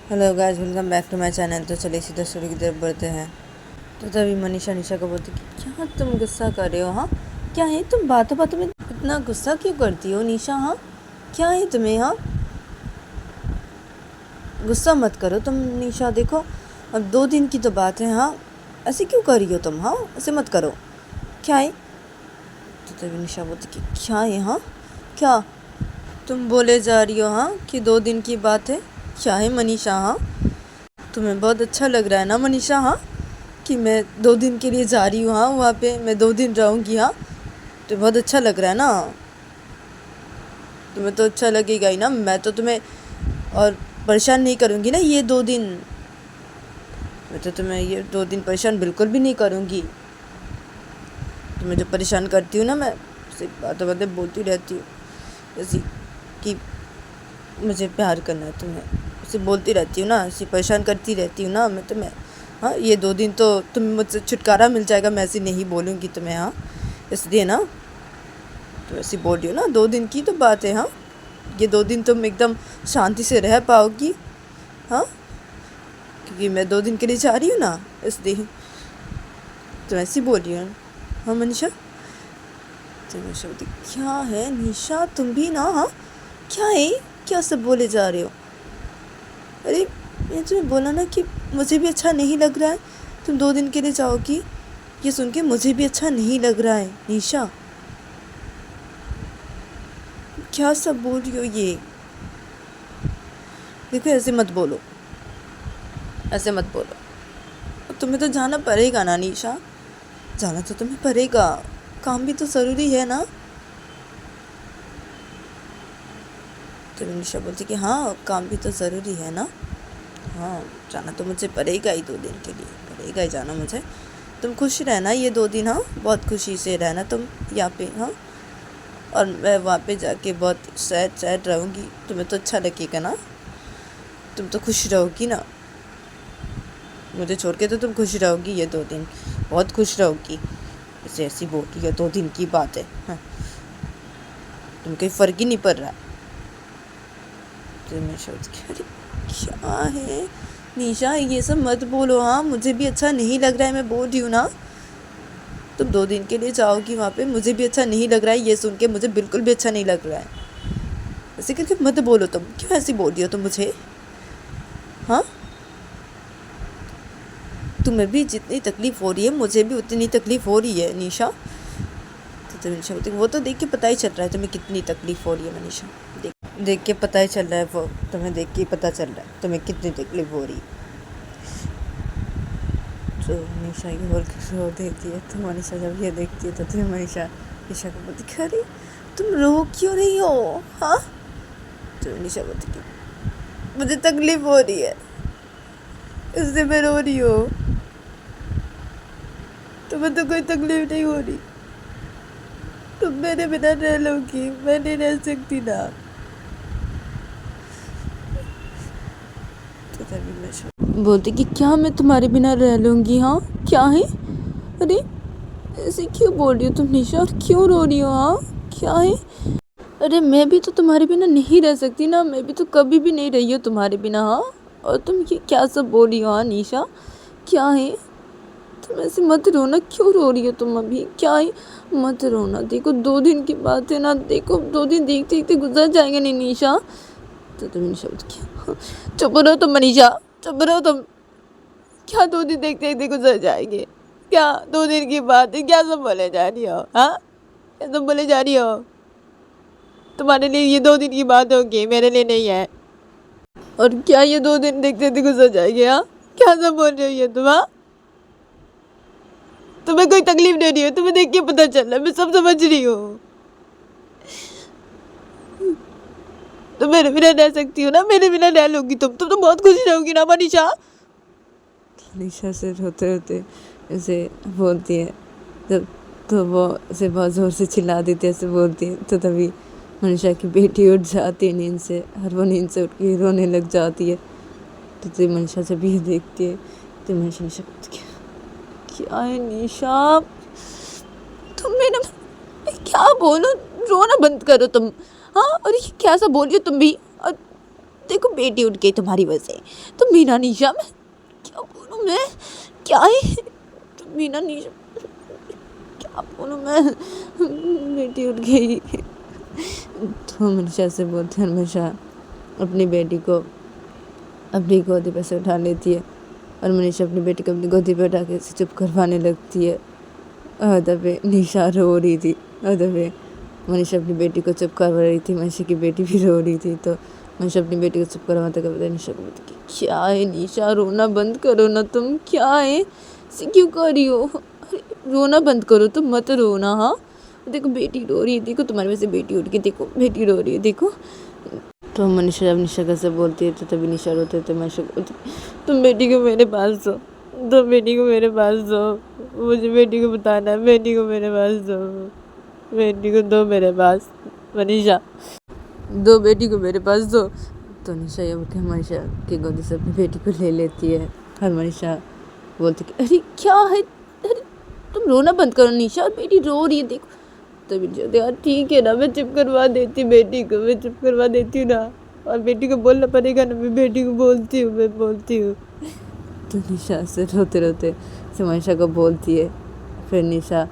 Hello guys, welcome back to my channel. तो चलिए सीधा स्टोरी की तरफ बढ़ते हैं। तो तभी मनीषा निशा को बोलती कि क्या तुम गुस्सा कर रहे हो? हाँ, क्या है तुम बातों बातों में इतना गुस्सा क्यों करती हो निशा? हाँ, क्या है तुम्हें? हाँ, गुस्सा मत करो तुम निशा। देखो, अब 2 दिन की तो बात है। हाँ, ऐसे क्यों कर रही हो तुम? हाँ, ऐसे मत करो। क्या है? तो तभी निशा बोलती कि क्या है? हाँ, क्या तुम बोले जा रही हो? हाँ, कि 2 दिन की बात है। क्या है मनीषा? हाँ, तुम्हें बहुत अच्छा लग रहा है ना मनीषा? हाँ, कि मैं 2 दिन के लिए जा रही हूँ। हाँ, वहाँ पे मैं 2 दिन रहूँगी। हाँ, तो बहुत अच्छा लग रहा है ना? तुम्हें तो अच्छा लगेगा ही ना। मैं तो तुम्हें और परेशान नहीं करूँगी ना ये 2 दिन। मैं तो तुम्हें ये 2 दिन परेशान बिल्कुल भी नहीं करूँगी। तुम्हें जो परेशान करती हूँ ना, मैं सिर्फ बातें बातें बोलती रहती हूँ, जैसे कि मुझे प्यार करना है तुम्हें, उसे बोलती रहती हूँ ना, ऐसे परेशान करती रहती हूँ ना मैं तुम्हें। हाँ, ये 2 दिन तो तुम्हें मुझसे छुटकारा मिल जाएगा, मैं ऐसे नहीं बोलूँगी तुम्हें। हाँ, इसलिए ना तो ऐसी बोल रही हूँ ना, 2 दिन की तो बात है। हाँ, ये 2 दिन तुम एकदम शांति से रह पाओगी। हाँ, क्योंकि मैं 2 दिन के लिए जा रही हूँ ना, इसलिए तो ऐसी बोल रही हूँ। हाँ मनीषा, तो निशा बोलती क्या है निशा तुम भी ना? हाँ, क्या है? क्या सब बोले जा रहे हो? अरे, मैं तुम्हें बोला ना कि मुझे भी अच्छा नहीं लग रहा है। तुम 2 दिन के लिए जाओगी, ये सुन के मुझे भी अच्छा नहीं लग रहा है निशा। क्या सब बोल रही हो ये? देखो, ऐसे मत बोलो, ऐसे मत बोलो। तुम्हें तो जाना पड़ेगा ना निशा, जाना तो तुम्हें पड़ेगा। काम भी तो ज़रूरी है ना। तो निशा बोलती कि हाँ, काम भी तो ज़रूरी है ना। हाँ, जाना तो मुझे पड़ेगा ही, 2 दिन के लिए पड़ेगा ही जाना मुझे। तुम खुश रहना ये 2 दिन। हाँ, बहुत खुशी से रहना तुम यहाँ पे। हाँ, और मैं वहाँ पे जाके बहुत सैड सैड रहूँगी। तुम्हें तो अच्छा लगेगा ना, तुम तो खुश रहोगी ना। मुझे छोड़ के तो तुम खुश रहोगी ये 2 दिन, बहुत खुश रहोगी। ऐसे ऐसी बोल रही है, 2 दिन की बात है। हाँ, तुम कोई फ़र्क ही नहीं पड़ रहा। तो मैं सोच के अरे क्या है निशा, ये सब मत बोलो। हाँ, मुझे भी अच्छा नहीं लग रहा है, मैं बोल रही हूँ ना। तुम 2 दिन के लिए जाओगी वहाँ पे, मुझे भी अच्छा नहीं लग रहा है। ये सुन के मुझे बिल्कुल भी अच्छा नहीं लग रहा है। ऐसे करके मत बोलो तुम। क्यों ऐसी बोल रही हो तुम मुझे? हाँ, तुम्हें भी जितनी तकलीफ़ हो रही है मुझे भी उतनी तकलीफ़ हो रही है निशा। तो मनीषा बोलती वो तो देख के पता ही चल रहा है तुम्हें कितनी तकलीफ़ हो रही है मनीषा। देख के पता ही चल रहा है, वो तुम्हें देख के पता चल रहा है तुम्हें कितनी तकलीफ़ हो रही है। तो मनीषा ये और देखती है। तो मनीषा जब ये देखती है तो फिर मनीषा ईशा को बोलती अरे तुम रो क्यों रही हो? हाँ, तो मनीषा बोलती कि मुझे तकलीफ़ हो रही है, इससे मैं रो रही हूँ। तुम्हें तो कोई तकलीफ नहीं हो रही, तुम मेरे बिना रह लोगी, मैं नहीं रह सकती ना। तो तभी मैं बोलती कि क्या मैं तुम्हारे बिना रह लूँगी? हाँ, क्या है? अरे, ऐसे क्यों बोल रही हो तुम निशा, और क्यों रो रही हो? हाँ, क्या है? अरे, मैं भी तो तुम्हारे बिना नहीं रह सकती ना, मैं भी तो कभी भी नहीं रही हूँ तुम्हारे बिना। हाँ, और तुम ये क्या सब बोल रही हो? हाँ निशा, क्या है? तुम ऐसे मत रोना, क्यों रो रही हो तुम अभी? क्या है? मत रोना, देखो 2 दिन की बात है ना, देखो 2 दिन देखते देखते गुजर जाएंगे नहीं निशा। तो तुम निशा क्या? चुप रहो तुम मनीषा, चुप रहो तुम। क्या 2 दिन देखते देखते गुजर जाएंगे? क्या 2 दिन की बात है? क्या सब बोले जा रही हो? हाँ, क्या सब बोले जा रही हो? तुम्हारे लिए ये 2 दिन की बात होगी, मेरे लिए नहीं है। और क्या ये 2 दिन देखते देखते गुजर जाएंगे? हाँ, क्या सब बोल रही हो ये तुम? हाँ, तुम्हें कोई तकलीफ नहीं रही है, तुम्हें देख के पता चल रहा है, मैं सब समझ रही हूँ। तुम मेरे बिना रह सकती हो ना, मेरे बिना रह लोगी तुम तो बहुत खुश रहोगी ना मनीषा। मनीषा से रोते रोते ऐसे बोलती है। जब तो वो ऐसे बहुत ज़ोर से चिल्ला देती है, ऐसे बोलती है। तो तभी मनीषा की बेटी उठ जाती है नींद से, और वो नींद से उठ के रोने लग जाती है। तो तभी मनीषा जब ये देखती है तो मनीषा क्या है निशा, तुम मेरा क्या बोलो, रोना बंद करो तुम। हाँ, और ये क्या सा बोलियो तुम भी, और देखो बेटी उठ गई तुम्हारी वजह से। तुम मीना निशा, मैं क्या बोलूँ मैं, क्या है तुम मीना निशा, क्या बोलूँ मैं, बेटी उठ गई। तो मनीषा से बोलते हैं हमेशा अपनी बेटी को अपनी गोदी पर से उठा लेती है और मनीषा अपनी बेटी को अपनी गोदी पर उठा के चुप करवाने लगती है। और दबे निशा रो रही थी और दबे मनीषा अपनी बेटी को चुप करवा रही थी। मनीषा की बेटी भी रो रही थी तो मनीषा अपनी बेटी को चुप करवाते करवाते निशा को बोलती क्या है निशा, रोना बंद करो ना तुम, क्या है ऐसे क्यों कर रही हो, अरे रोना बंद करो तुम, मत रोना। हाँ देखो बेटी रो रही है, देखो तुम्हारी वजह से बेटी उठ गई, देखो बेटी रो रही है देखो। तो मनीषा जब निशा कैसे बोलती है तो तभी निशा रोते थे। मनीषा बोलती तुम बेटी को मेरे पास दो, तुम बेटी को मेरे पास दो, मुझे बेटी को बताना है, बेटी को मेरे पास दो, बेटी को दो मेरे पास, मनीषा दो बेटी को मेरे पास दो। तो निशा ये बोल के मनीषा की गोदी से अपनी बेटी को ले लेती है और मनीषा बोलती कि अरे क्या है, अरे तुम रोना बंद करो निशा, और बेटी रो रही है देखो। तो भी यार ठीक है ना, मैं चुप करवा देती बेटी को, मैं चुप करवा देती हूँ ना, और बेटी को बोलना पड़ेगा ना, मैं बेटी को बोलती हूँ, मैं बोलती हूँ। तो निशा से रोते रोते से मनीषा को बोलती है। फिर निशा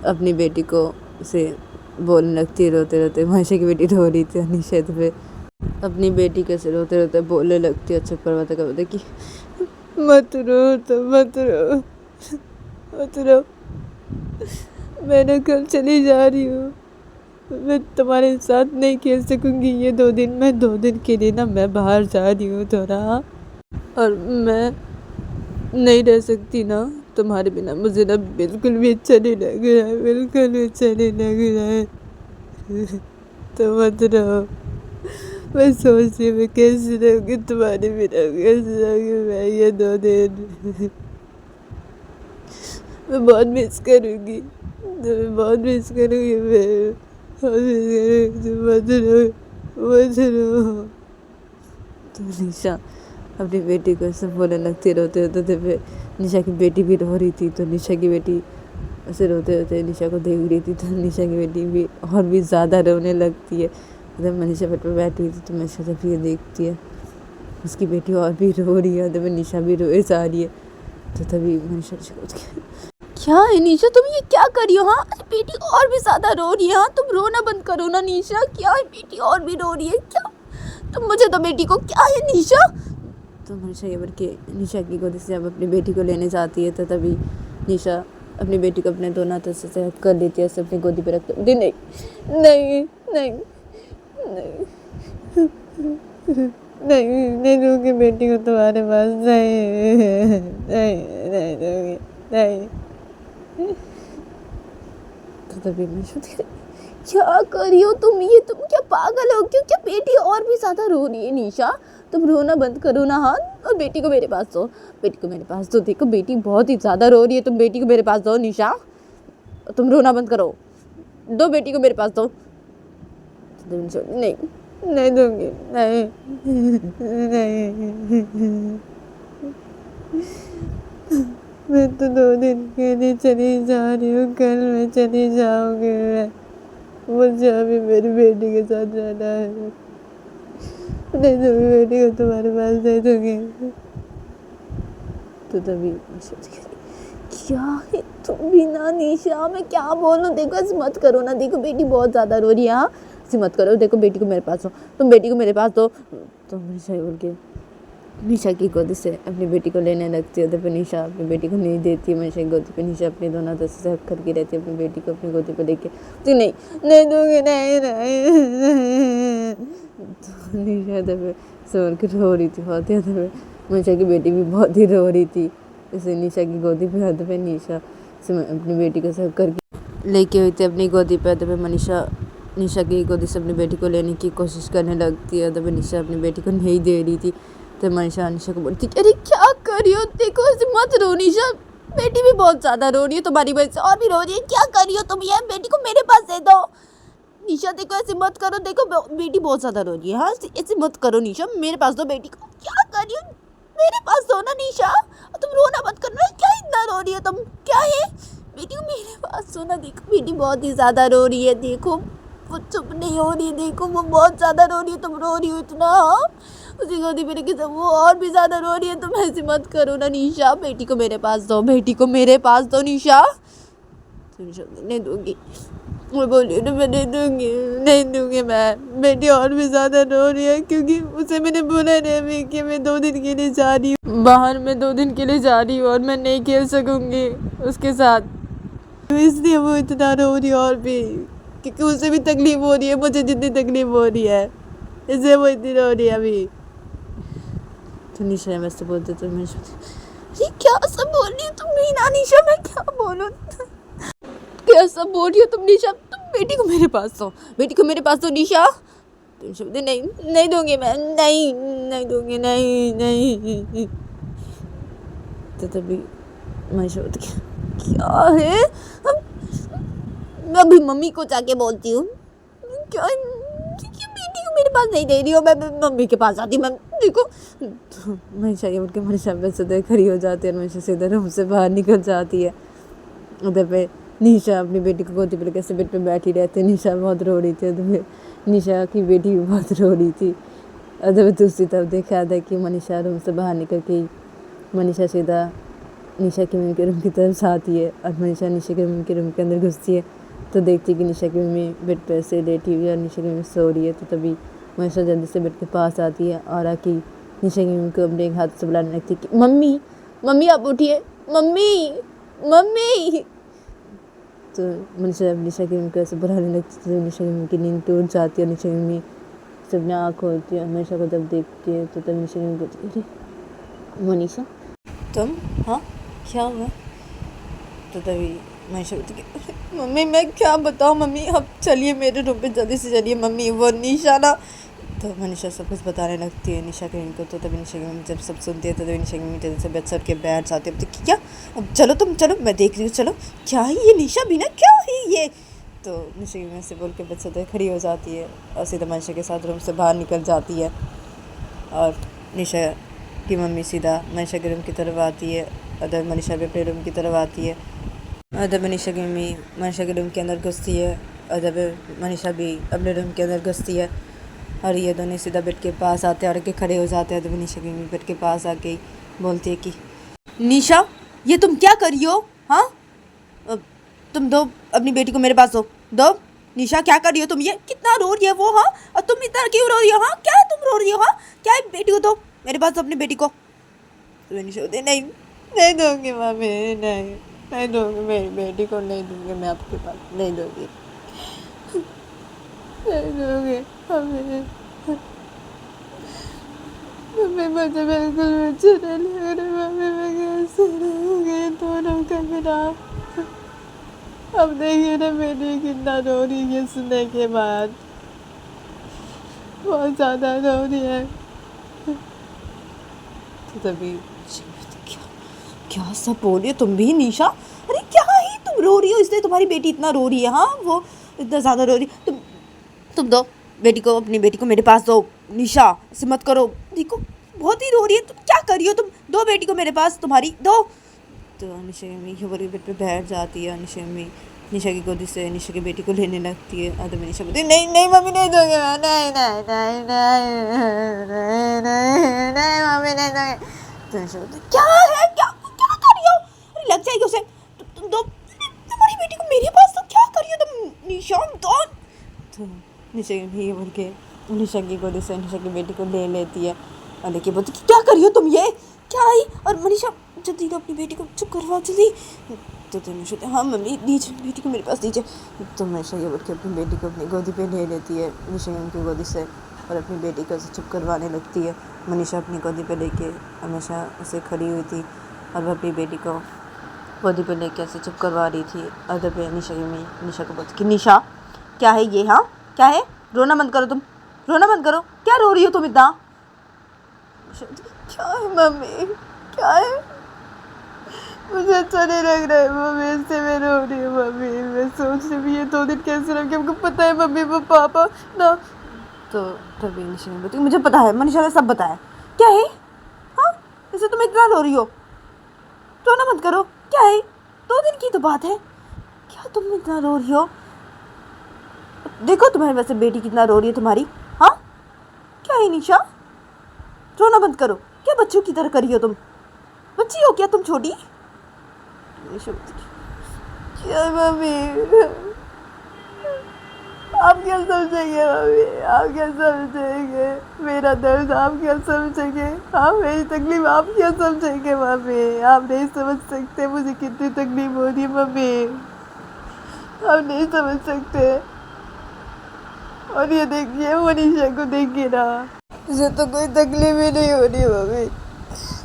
अपनी बेटी को से बोलने लगती है रोते रोते। मनीषा की बेटी रो रही थी और निशा तो फिर अपनी बेटी के से रोते रोते बोलने लगती है चुप करवाते करवाते कि मत रो तो मत रो, मत रो, मैं ना कल चली जा रही हूँ, मैं तुम्हारे साथ नहीं खेल सकूँगी ये 2 दिन, मैं 2 दिन के लिए ना मैं बाहर जा रही हूँ थोड़ा, और मैं नहीं रह सकती ना तुम्हारे बिना, मुझे ना बिल्कुल भी अच्छा नहीं लग रहा है, बिल्कुल भी अच्छा नहीं लग रहा है। तो मत रहो, मैं सोच रही हूँ मैं कैसे रहूँगी तुम्हारे बिना, कैसे रहूँगी मैं ये 2 दिन, मैं बहुत मिस करूँगी, मैं बहुत मिस करूँगी, मैं बहुत मिस करूँगी, मत रहो, मत रहो। तो निशा अपनी बेटी को सब बोलने लगती रोते रोते थे। फिर निशा की बेटी भी रो रही थी तो निशा की बेटी ऐसे रोते रोते निशा को देख रही थी तो निशा की बेटी भी और भी ज़्यादा रोने लगती है। जब मनीषा बेड पर बैठी हुई थी तो मनीषा जब ये देखती है उसकी बेटी और भी रो रही है, तभी निशा भी रोए जा रही है। तो तभी मनीषा क्या है निशा, तुम ये क्या कर रही हो, हाँ बेटी और भी ज़्यादा रो रही है, हाँ तुम रोना बंद करो ना निशा, क्या है बेटी और भी रो रही है क्या, तुम मुझे तो बेटी को, क्या है निशा। तो मनीषा ये बोल के निशा की गोदी से जब अपनी बेटी को लेने जाती है तो तभी निशा अपनी बेटी को अपने दोनों हाथों से हक कर लेती है, अपनी गोदी पर रखती है। नहीं नहीं नहीं नहीं नहीं नहीं दूंगी बेटी को तुम्हारे पास, नहीं नहीं नहीं दूंगी, नहीं। तो तभी निशा क्या कर रही हो तुम, ये तुम क्या पागल हो क्यों, क्या बेटी और भी ज़्यादा रो रही है निशा, तुम रोना बंद करो ना, हाँ और बेटी को मेरे पास दो, बेटी को मेरे पास दो, देखो बेटी बहुत ही ज़्यादा रो रही है, तुम बेटी को मेरे पास दो निशा, तुम रोना बंद करो, दो बेटी को मेरे पास दो। नहीं नहीं दूंगी, नहीं नहीं, मैं तो 2 दिन के लिए चली जा रही हूँ, कल मैं चली जाऊँगी, मैं मुझे अभी मेरी बेटी के साथ रहना है, नहीं दूंगी बेटी को तुम्हारे पास, नहीं दूंगी। तो तभी क्या है तुम भी ना निशा, मैं क्या बोलूँ, देखो ऐसे मत करो ना, देखो बेटी बहुत ज़्यादा रो रही है, हाँ ऐसे मत करो, देखो बेटी को मेरे पास दो, तुम बेटी को मेरे पास दो। तो निशा बोल के निशा की गोदी से अपनी बेटी को लेने लगती है तो फिर निशा अपनी बेटी को नहीं देती है मनीषा की गोदी पे। निशा अपनी दोनों हाथों से हक करके रहती है अपनी बेटी को अपनी गोदी पे लेके, तो नहीं नहीं दूंगी, नहीं नहीं। तो निशा तो फिर सोर के रो रही थी बहुत ही, तो मनीषा की बेटी भी बहुत ही रो रही थी, इसे निशा की गोदी पे हाथ पे निशा से अपनी बेटी को हक करके लेके हुई थी अपनी गोदी पे। तो फिर मनीषा निशा की गोदी से अपनी बेटी को लेने की कोशिश करने लगती है, तो फिर निशा अपनी बेटी को नहीं दे रही थी। तो मनीषा निशा को बोलती अरे क्या कर रही हो, देखो ऐसे मत रो निशा, बेटी भी बहुत ज़्यादा रो रही है, तुम्हारी वजह से और भी रो रही है, क्या कर रही हो तुम, यार बेटी को मेरे पास दे दो निशा, देखो ऐसे मत करो, देखो बेटी बहुत ज़्यादा रो रही है, हाँ ऐसे मत करो निशा, मेरे पास दो बेटी को, क्या कर रही हो, मेरे पास दो ना निशा, तुम रोना मत करना, क्या इतना रो रही हो तुम, क्या है बेटी को मेरे पास दो ना, देखो बेटी बहुत ही ज़्यादा रो रही है, देखो वो चुप नहीं हो रही, देखो वो बहुत ज़्यादा रो रही है, तुम रो रही हो इतना, हाँ? उसी गोदी में लेके सब वो और भी ज़्यादा रो रही है, तुम ऐसे मत करो ना निशा, बेटी को मेरे पास दो, बेटी को मेरे पास दो निशा। तो निशा नहीं दूंगी, मैं बोली ना मैं नहीं दूंगी मैं, बेटी और भी ज़्यादा रो रही है क्योंकि उसे मैंने बोला ना अभी कि मैं 2 दिन के लिए जा रही हूँ बाहर, मैं 2 दिन के लिए जा रही हूँ और मैं नहीं खेल सकूँगी उसके साथ, तो इसलिए वो इतना रो रही है और भी, क्योंकि उसे भी तकलीफ हो रही है मुझे जितनी तकलीफ हो रही है, इसलिए वो इतनी रो रही है अभी। तो निशा वैसे बोलते तो मैं ये क्या सब बोल रही हो तुम मीना, निशा मैं क्या बोलूँ, क्या सब बोल रही हो तुम निशा, तुम बेटी को मेरे पास दो, बेटी को मेरे पास दो निशा। तुम शब्द नहीं नहीं दूंगी मैं, नहीं नहीं दूंगी, नहीं नहीं। तो तभी मैं शब्द क्या है, मैं अभी मम्मी को जाके बोलती हूँ, क्या बेटी को मेरे पास नहीं दे रही हो, मैं मम्मी के पास आती, मैं देखो। तो मैं चाहिए उठ के मेरे शब्द से खड़ी हो जाती है और मैं सीधे रूम से बाहर निकल जाती है। उधर पे निशा अपनी बेटी को गोदी पे कैसे बेड पे बैठी रहती है, निशा बहुत रो रही थी, उधर निशा की बेटी भी बहुत रो रही थी। उधर दूसरी तरफ देखा था कि मनीषा रूम से बाहर निकल के मनीषा सीधा निशा की मम्मी के रूम की तरफ आती है और मनीषा निशा के मम्मी के रूम के अंदर घुसती है, तो देखती है कि निशा की मम्मी बेड पर से लेटी हुई है और निशा की मम्मी सो रही है। तो तभी मनीषा जल्दी से बेड के पास आती है और आके निशा की मम्मी को अपने हाथ से बुलाने लगती है कि मम्मी मम्मी आप उठिए, मम्मी मम्मी। तो निशा की मम्मी को ऐसे बुलाने लगती है, तो निशा की मम्मी की नींद टूट जाती है, निशा की मम्मी सबने आँख खोलती है, मनीषा को जब देखती है तो तब निशा की मम्मी कहती है अरे मनीषा तुम, हाँ क्या हुआ। तो तभी मनीषा कहती है मम्मी मैं क्या बताऊँ मम्मी, अब चलिए मेरे रूम पे जल्दी से चलिए मम्मी, वो निशा ना। तो मनीषा सब कुछ बताने लगती है निशा की मम्मी को। तो तभी निशा की मम्मी जब सब सुनती है तो तभी निशा की मम्मी जल्दी से बेड से उठ के बैठ जाती है, तो क्या अब चलो तुम चलो मैं देख रही हूँ, चलो क्या है ये निशा बिना क्या है ये। तो निशा की मम्मी से बोल के बेड से खड़ी हो जाती है और सीधा मनीषा के साथ रूम से बाहर निकल जाती है और निशा की मम्मी सीधा मनीषा के रूम की तरफ आती है, अदर मनीषा भी अपने रूम की तरफ आती है, अदर मनीषा की मम्मी मनीषा के रूम के अंदर घुसती है, अदर मनीषा भी अपने रूम के अंदर घुसती है और ये दोनों सीधा बेड के पास आते हैं और आके खड़े हो जाते हैं। तो निशा की मम्मी बेड के पास आके बोलती है कि निशा ये तुम क्या कर रही हो, हाँ तुम दो अपनी बेटी को मेरे पास दो निशा क्या कर रही हो तुम, ये कितना रो रही है वो, हाँ और तुम इतना क्यों रो रही हो, हाँ क्या तुम रो रही हो, हाँ क्या है, बेटी को दो मेरे पास, अपनी बेटी को। तो निशा बोलती नहीं नहीं दूंगी मम्मी, नहीं नहीं दूंगी, मेरी बेटी को नहीं दूंगी मैं आपके पास, नहीं दूंगी नहीं दूंगी मम्मी, मम्मी मुझे बिल्कुल अच्छा नहीं लग रहा मम्मी, मैं कैसे रहूँगी दोनों का बिना। अब देखिए ना बेटी कितना रो रही है सुनने के बाद, बहुत ज़्यादा रो रही है। तो तभी क्या क्या सब बोल रही हो तुम भी निशा, अरे क्या ही तुम रो रही हो इसलिए तुम्हारी बेटी इतना रो रही है, हाँ वो इतना ज़्यादा रो रही है, तुम दो बेटी को, अपनी बेटी को मेरे पास दो निशा, ऐसे मत करो, देखो बहुत ही रो रही है, तुम क्या कर रही हो, तुम दो बेटी को मेरे पास, तुम्हारी दो। तो निशा की मम्मी बड़ी बेड पे बैठ जाती है, निशा की मम्मी निशा की गोदी से निशा की बेटी को लेने लगती है, और निशा बोलती है नहीं नहीं मम्मी नहीं दोगे, नहीं नहीं नहीं नहीं नहीं नहीं मम्मी नहीं दोगे। तो निशा बोलती क्या है, क्या क्या कर रही हो, अरे लग जाएगी उसे, तुम दो तुम्हारी बेटी को मेरे पास, तो क्या कर रही हो तुम निशा, दो। तो निशा की मम्मी बोल के निशा की गोदी से निशा की बेटी को ले लेती है और लेके बोलती क्या कर रही हो तुम, ये क्या आई, और मनीषा जल्दी तो अपनी बेटी को चुप करवाओ जल्दी। तो निशा हाँ मम्मी दीजिए बेटी को मेरे पास दीजिए। तो मनीषा ये बोल के अपनी बेटी को अपनी गोदी पे ले लेती है निशा उनकी गोदी से और अपनी बेटी को चुप करवाने लगती है। मनीषा अपनी गोदी पे लेके हमेशा उसे खड़ी हुई थी और वह अपनी बेटी को गोदी पे लेके ऐसे चुप करवा रही थी। अदर पे निशा की मम्मी निशा को बोलती कि निशा क्या है ये, हाँ क्या है, रोना बंद करो, तुम रोना बंद करो, क्या रो रही हो तुम इतना। क्या है मम्मी, क्या है, मुझे अच्छा नहीं लग रहा है मम्मी, इससे मैं रो रही हूँ मम्मी, मैं सोच रही हूँ ये 2 दिन कैसे रह गए, हमको पता है मम्मी वो पापा ना। तो तभी निशा ने बोलती मुझे पता है, मनीषा ने सब बताया, क्या है, हाँ इससे तुम इतना रो रही हो, रोना मत करो, क्या है 2 दिन की तो बात है, क्या तुम इतना रो रही हो, देखो तुम्हारी वजह से बेटी कितना रो रही है तुम्हारी। हाँ क्या है निशा, रोना बंद करो। क्या बच्चों की तरह करी हो तुम? बच्ची हो क्या तुम छोटी? निशा क्या मम्मी, आप क्या समझेंगे मम्मी, आप क्या समझेंगे मेरा दर्द, आप क्या समझेंगे? हाँ मेरी तकलीफ आप क्या समझेंगे मम्मी? आप नहीं समझ सकते मुझे कितनी तकलीफ हो रही है मम्मी, आप नहीं समझ सकते। और ये देखिए मनीषा को देखिए ना, उसे तो कोई तकलीफ ही नहीं हो रही मम्मी,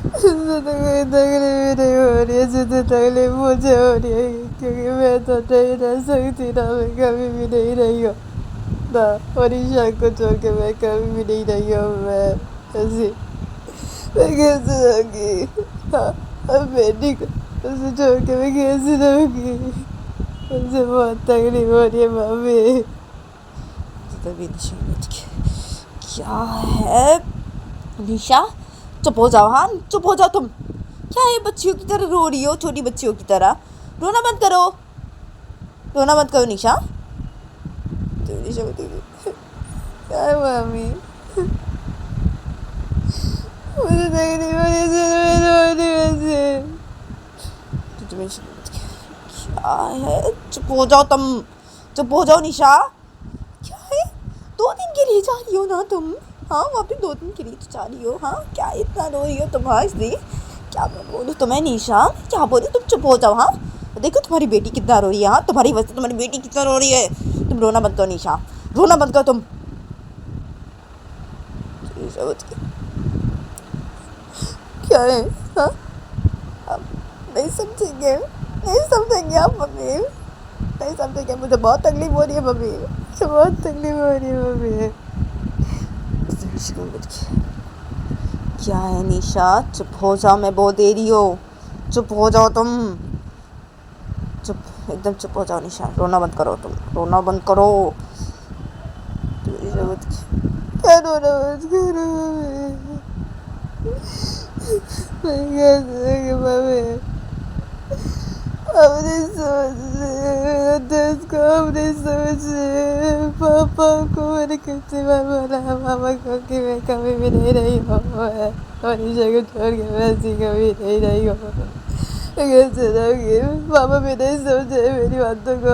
उसे तो कोई तकलीफ ही नहीं हो रही है। जितनी तकलीफ मुझे हो रही है क्योंकि मैं तो नहीं रह सकती ना, मैं कभी भी नहीं रही हूँ ना, मनीषा को छोड़ के मैं कभी भी नहीं रही हूँ। मैं ऐसी मैं कैसे रहूँगी? हाँ, अब बेटी को उसे छोड़ के मैं कैसे रहूँगी? मुझे बहुत तकलीफ हो रही है मम्मी। तभी निशा बच गया। क्या है निशा, चुप हो जाओ। हाँ चुप हो जाओ तुम। क्या है बच्चियों की तरह रो रही हो, छोटी बच्चियों की तरह? रोना बंद करो, रोना बंद करो निशा। तो निशा बता क्या है मम्मी, मुझे तकलीफ हो रही है, मैं रो रही वैसे। क्या है, चुप हो जाओ तुम, चुप हो जाओ निशा। क्या है, 2 दिन के लिए जा रही हो ना तुम? हाँ वहाँ पे 2 दिन के लिए तो जा रही हो। हाँ क्या इतना रो रही हो तुम? हाँ इसलिए क्या मैं बोलूँ तुम्हें निशा, क्या बोलूँ? तुम चुप हो जाओ। हाँ देखो तुम्हारी बेटी कितना रो रही है। हाँ तुम्हारी वजह से तुम्हारी बेटी कितना रो रही है। तुम रोना बंद करो निशा, रोना बंद करो तुम। क्या है? हाँ आप नहीं समझेंगे, नहीं समझेंगे आप मम्मी, नहीं समझेंगे। मुझे बहुत तकलीफ हो रही है मम्मी, मुझे बहुत तकलीफ हो रही है मम्मी। क्या है निशा, चुप हो जाओ, मैं बहुत दे रही हो, चुप हो जाओ तुम, चुप एकदम चुप हो जाओ निशा, रोना बंद करो तुम, रोना बंद करो। क्या रोना बंद करो मम्मी? अपने समझ दर्द को अपने समझ, पापा को मैंने कितनी बार बोला पापा को कि मैं कभी भी नहीं रही हूँ, और ईशा को छोड़ के मैं ऐसी कभी नहीं रही हूँ। कैसे रहोगी? पापा भी नहीं समझे मेरी बातों को,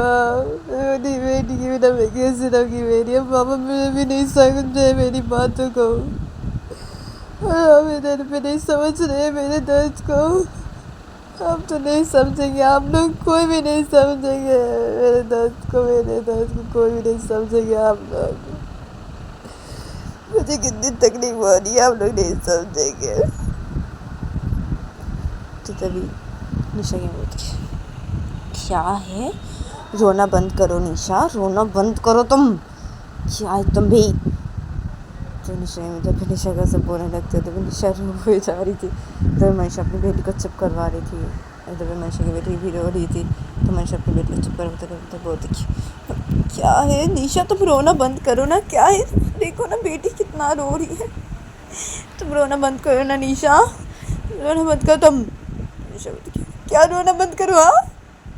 मेरी बेटी की बिना मैं कैसे रहूँगी? मेरी पापा मुझे भी नहीं समझे मेरी बातों को, मेरे पे नहीं समझ रहे मेरे दर्द को। आप तो नहीं समझेंगे, आप लोग कोई भी नहीं समझेंगे मेरे दर्द को, मेरे दर्द को कोई भी नहीं समझेंगे आप लोग। मुझे कितनी तकलीफ हो रही है आप लोग नहीं समझेंगे। तो तभी निशा की मौत की क्या है, रोना बंद करो निशा, रोना बंद करो तुम। क्या है तुम भी? तो निशा जब निशा का सब बोलने लगते तो निशा रो जा रही थी, तो मनीषा अपनी बेटी को चुप करवा रही थी। जब मनीषा की बेटी भी रो रही थी तो मनीषा अपनी बेटी को चुप करवाते करते बोलती क्या है निशा, तुम रोना बंद करो ना। क्या है, देखो ना बेटी कितना रो रही है, तुम रोना बंद करो ना निशा, रोना बंद करो तुम। निशा बोलती क्या रोना बंद करो? हाँ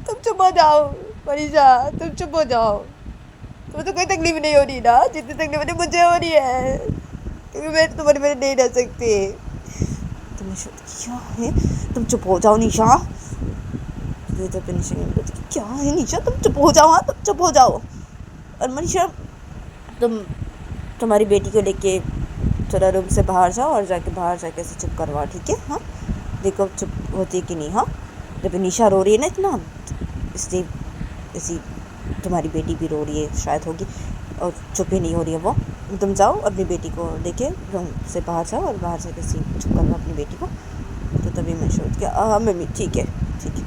तुम चुप हो जाओ मनीषा, तुम चुप हो जाओ, तुम्हें तो कोई तकलीफ नहीं हो रही ना जितनी तकलीफ मुझे हो रही है, क्योंकि मैं तुम्हारे मेरे नहीं रह सकती। तो निशा क्या है, तुम चुप हो जाओ निशा। तो फिर निशा क्या है निशा, तुम चुप हो जाओ। हाँ तुम चुप हो जाओ। और मनीषा तुम्हारी बेटी को लेके थोड़ा रूम से बाहर जाओ और जाके बाहर जाके ऐसे चुप करवाओ, ठीक है? हाँ देखो चुप होती है कि नहीं। हाँ जब निशा रो रही है ना इतना, इसलिए इसी तुम्हारी बेटी भी रो रही है शायद होगी, और चुप ही नहीं हो रही है वो। तुम जाओ अपनी बेटी को लेके रूम से बाहर जाओ और बाहर जाके चुप करवाओ अपनी बेटी को। तो तभी मनीषा बोलती है हाँ मम्मी ठीक है ठीक है।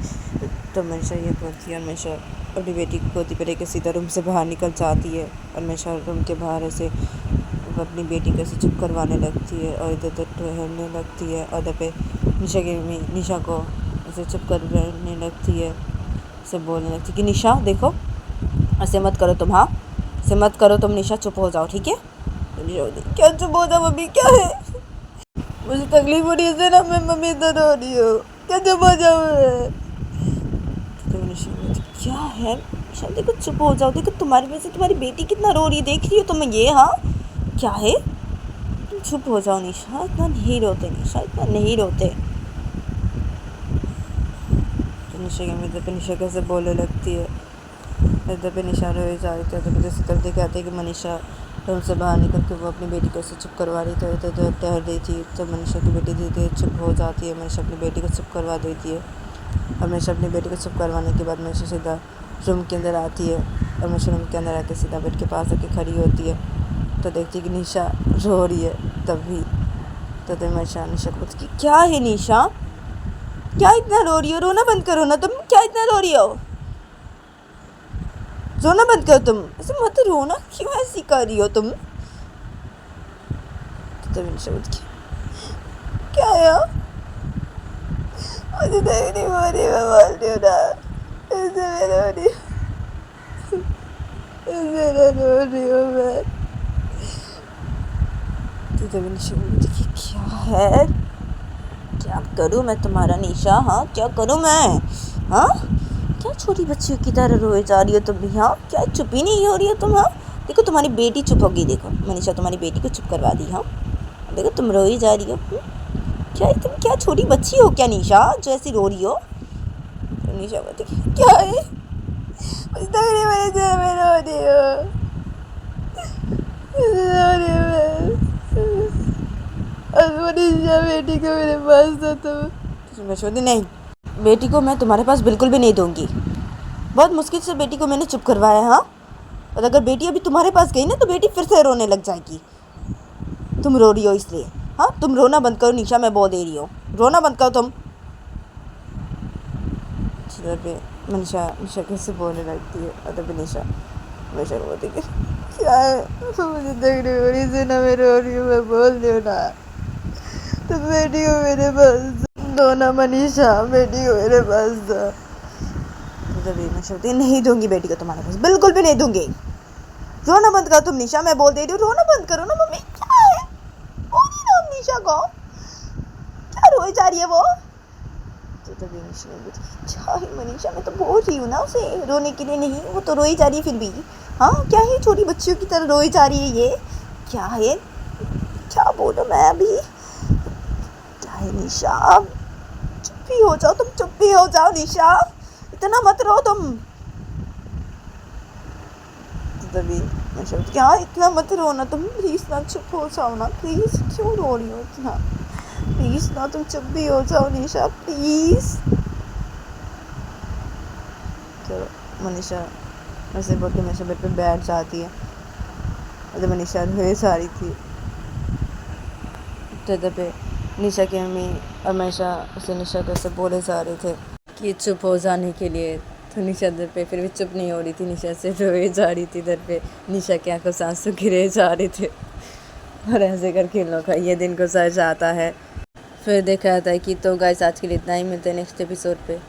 तो मनीषा ये बोलती है और मनीषा अपनी बेटी को गोदी पर लेकर सीधा रूम से बाहर निकल जाती है। और मनीषा रूम के बाहर ऐसे अपनी बेटी को ऐसे चुप करवाने लगती है और इधर उधर टहलने लगती है, और इधर पे निशा को ऐसे चुप करवाने लगती है, ऐसे बोलने लगती है कि निशा देखो ऐसे मत करो तुम, हाँ ऐसे मत करो तुम निशा, चुप हो जाओ ठीक है? क्या चुप हो जाओ मम्मी, क्या है? मुझे तकलीफ हो रही है ना, मैं मम्मी इधर हो रही हूँ, क्या चुप हो जाओ? तो निशा क्या है, निशा देखो चुप हो जाओ, देखो तुम्हारी वजह से तुम्हारी बेटी कितना रो रही है, देख रही हो तुम ये? हाँ क्या है, तुम चुप हो जाओ निशा, इतना नहीं रोते निशा, इतना नहीं रोते। तो निशा के मित्र पे निशा कैसे बोलने लगती है, इधर पे निशा रोए जा रही थी, तो जैसे करते कहते हैं कि मनीषा रूम से बाहर निकल के वो अपनी बेटी को ऐसे चुप करवा रही थी, तो ठहर रही थी। तो मनीषा की बेटी धीरे धीरे चुप हो जाती है, मनीषा अपनी बेटी को चुप करवा देती है। और मनीषा अपनी बेटी को चुप करवाने के बाद मनीषा सीधा रूम के अंदर आती है, और मनीषा रूम के अंदर आके सीधा बेड के पास आके खड़ी होती है। तो देखती है कि निशा रो रही है। तभी तो मनीषा निशा को पूछती क्या है निशा, क्या इतना रो रही हो, रोना बंद करो ना तुम, क्या इतना रो रही हो, रोना बंद करो तुम, ऐसे मत रोना, क्यों ऐसी कर रही हो तुम? तो निशा पूछती क्या है, मुझे नहीं हो रही, मैं बोल रही हूँ ना, ऐसे मैं रो रही हूँ, ऐसे मैं रो रही हूँ मैं। तो निशा बोलती क्या है, क्या करूँ मैं तुम्हारा निशा, हाँ क्या करूँ मैं, हाँ क्या छोटी बच्चियों की तरह रोए जा रही हो तुम भी, हाँ क्या चुप ही नहीं हो रही हो तुम? हाँ देखो तुम्हारी बेटी चुप होगी, देखो मनीषा तुम्हारी बेटी को चुप करवा दी, हाँ देखो तुम रो ही जा रही हो, क्या तुम क्या छोटी बच्ची हो क्या निशा जो ऐसी रो रही हो? तो निशा बोलती क्या है, मुझे मेरी वजह से मैं रो रही हूँ, मनीषा बेटी को मेरे पास दो तुम। मशवती नहीं, बेटी को मैं तुम्हारे पास बिल्कुल भी नहीं दूंगी, बहुत मुश्किल से बेटी को मैंने चुप करवाया, हाँ और अगर बेटी अभी तुम्हारे पास गई ना तो बेटी फिर से रोने लग जाएगी, तुम रो रही हो इसलिए, हाँ तुम रोना बंद करो निशा, मैं बोल दे रही हूँ, रोना बंद करो तुम। मनीषा निशा कैसे बोलने लगती है, अदब निशा हमेशा बोलती है क्या है, मुझे देख रही हो रही से ना, मैं रो रही हूँ, मैं बोल रही हूँ ना, तो बेटी को मेरे पास दो ना मनीषा, बेटी को मेरे पास दो। तो नहीं दूंगी बेटी को तुम्हारे पास, बिल्कुल भी नहीं दूंगी, रोना बंद करो तुम निशा, मैं बोल दे रही हूँ, रोना बंद करो ना मम्मी, क्या है बोली ना निशा को, क्या रोई जा रही है वो? तो तभी निशा ने बोली क्या है मनीषा, मैं तो बोल रही हूँ ना उसे रोने के लिए नहीं, वो तो रोई जा रही है फिर भी, हाँ क्या है छोटी बच्चियों की तरह रोई जा रही है ये, क्या है, क्या बोलो मैं अभी, क्या है निशा, चुप ही हो जाओ तुम, चुप ही हो जाओ निशा, इतना मत रो तुम। तभी निशा क्या इतना मत रो ना तुम, प्लीज़ ना चुप हो जाओ ना प्लीज़, क्यों रो रही हो इतना, प्लीज़ ना तुम चुप भी हो जाओ निशा प्लीज़। तो मनीषा ऐसे बोल के मनीषा बेड पे बैठ जाती है, तो मनीषा रोए जा रही थी। तो पे निशा की मम्मी और मनीषा उसे निशा को ऐसे बोले जा रहे थे कि चुप हो जाने के लिए, तो निशा इधर पे फिर भी चुप नहीं हो रही थी, निशा से रोए जा रही थी, इधर पे निशा की आंखों से आंसू गिरे जा रहे थे। और ऐसे करके इन लोगों का ये दिन गुजर जाता है। फिर देखा जाता है कि तो गाइस आज के लिए इतना ही, मिलते हैं नेक्स्ट एपिसोड पे।